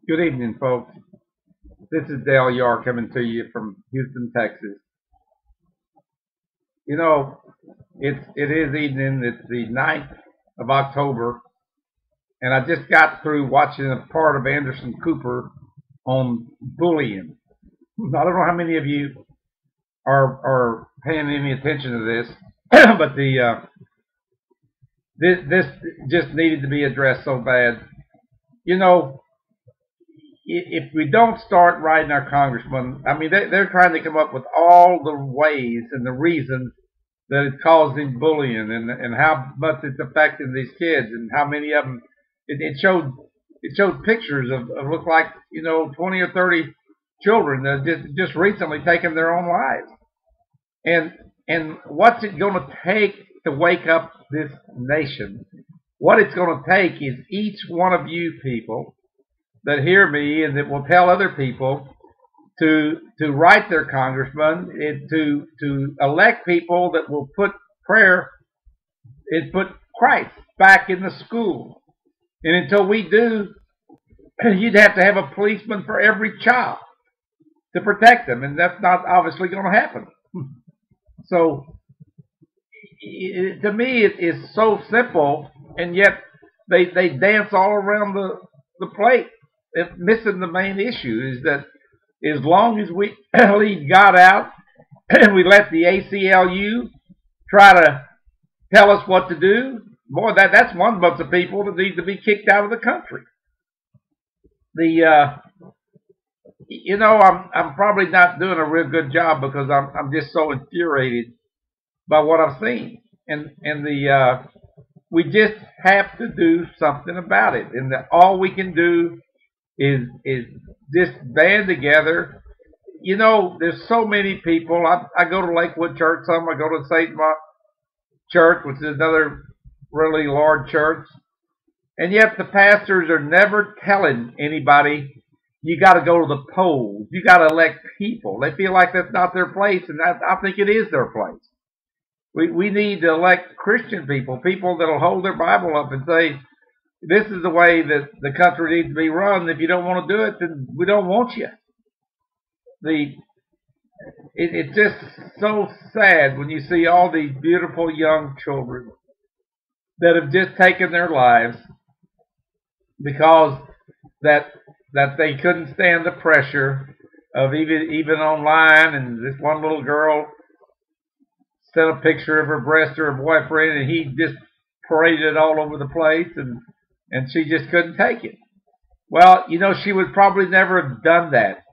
Good evening, folks. This is Dell York coming to you from Houston, Texas. You know, it is evening. It's the 9th of October, and I just got through watching a part of Anderson Cooper on bullying. I don't know how many of you are paying any attention to this, but this just needed to be addressed so bad. You know, if we don't start writing our congressmen, I mean, they're trying to come up with all the ways and the reasons that it's causing bullying and how much it's affecting these kids and how many of them. It showed pictures of look like 20 or 30 children that just recently taken their own lives. And what's it going to take to wake up this nation? What it's going to take is each one of you people that hear me and that will tell other people to write their congressman, to elect people that will put prayer and put Christ back in the school. And until we do, you'd have to have a policeman for every child to protect them, and that's not obviously going to happen. So, to me, it is so simple, and yet they dance all around the plate. Missing the main issue is that as long as we leave God out and we let the ACLU try to tell us what to do, boy, that's one bunch of people that need to be kicked out of the country. I'm probably not doing a real good job because I'm just so infuriated by what I've seen, and we just have to do something about it, and all we can do is just band together. There's so many people. I go to Lakewood Church some. I go to St. Mark Church, which is another really large church. And yet the pastors are never telling anybody, you got to go to the polls. You got to elect people. They feel like that's not their place, and I think it is their place. We need to elect Christian people that'll hold their Bible up and say, this is the way that the country needs to be run. If you don't want to do it, then we don't want you. It's just so sad when you see all these beautiful young children that have just taken their lives because that they couldn't stand the pressure of even online. And this one little girl sent a picture of her breast to her boyfriend, and he just paraded it all over the place, and she just couldn't take it. Well, she would probably never have done that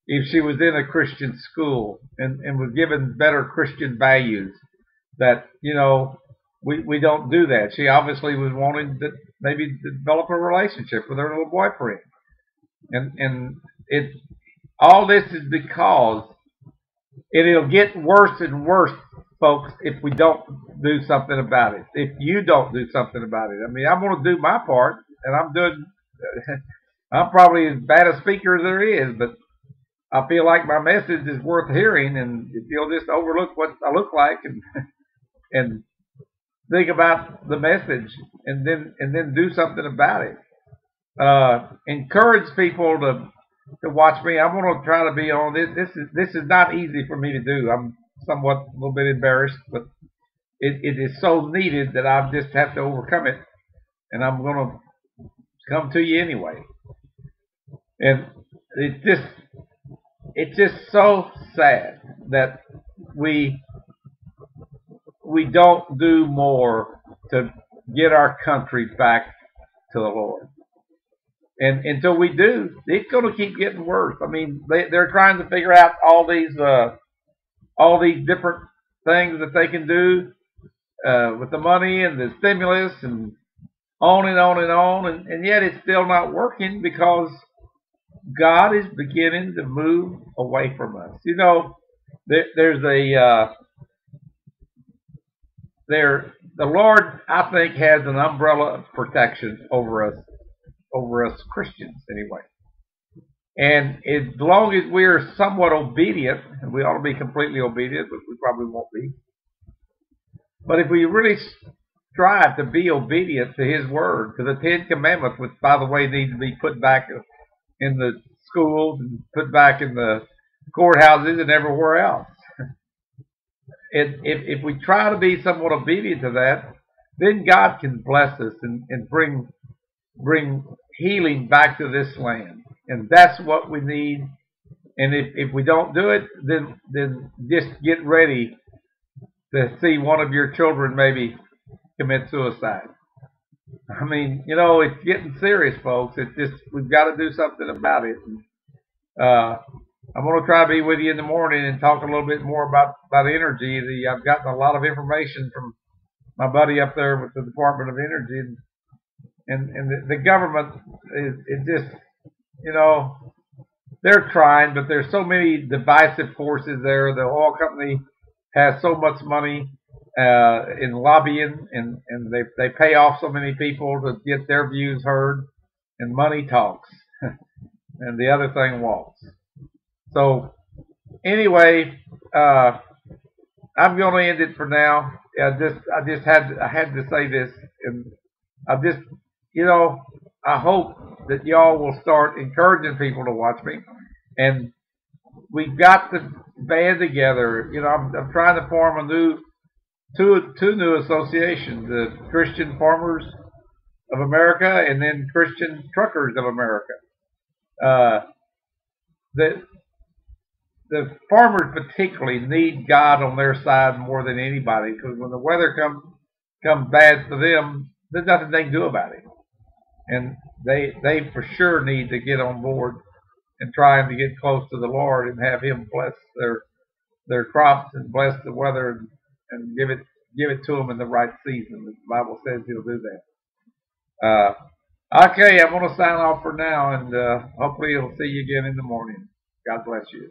if she was in a Christian school and was given better Christian values. That, we don't do that. She obviously was wanting to maybe develop a relationship with her little boyfriend. And all this is because it'll get worse and worse, folks, if we don't do something about it. If you don't do something about it. I mean, I'm going to do my part, and I'm probably as bad a speaker as there is, but I feel like my message is worth hearing, and if you'll just overlook what I look like and think about the message and then do something about it. Encourage people to watch me. I'm going to try to be on this. This is not easy for me to do. I'm somewhat a little bit embarrassed, but it is so needed that I just have to overcome it, and I'm going to come to you anyway. And it's just so sad that we don't do more to get our country back to the Lord. And until we do, it's going to keep getting worse. I mean, they're trying to figure out all these different things that they can do with the money and the stimulus and on and on and on, and yet it's still not working because God is beginning to move away from us. The Lord, I think, has an umbrella of protection over us Christians anyway. And as long as we're somewhat obedient, and we ought to be completely obedient, but we probably won't be. But if we really strive to be obedient to His word, to the Ten Commandments, which, by the way, need to be put back in the schools and put back in the courthouses and everywhere else. If we try to be somewhat obedient to that, then God can bless us and bring healing back to this land. And that's what we need. And if we don't do it, then just get ready to see one of your children maybe commit suicide. I mean, it's getting serious, folks. It's just, we've got to do something about it. And, I'm going to try to be with you in the morning and talk a little bit more about energy. I've gotten a lot of information from my buddy up there with the Department of Energy, and the government is just, they're trying, but there's so many divisive forces there. The oil company has so much money in lobbying, and they pay off so many people to get their views heard, and money talks, and the other thing walks. So anyway, I'm going to end it for now. I had to say this, and I hope that y'all will start encouraging people to watch me, and we've got to band together. I'm trying to form two new associations: the Christian Farmers of America and then Christian Truckers of America. The farmers particularly need God on their side more than anybody, because when the weather comes bad for them, there's nothing they can do about it, and they for sure need to get on board and trying to get close to the Lord and have Him bless their crops and bless the weather and give it to them in the right season. The Bible says He'll do that. Okay, I'm going to sign off for now, and hopefully I'll see you again in the morning. God bless you.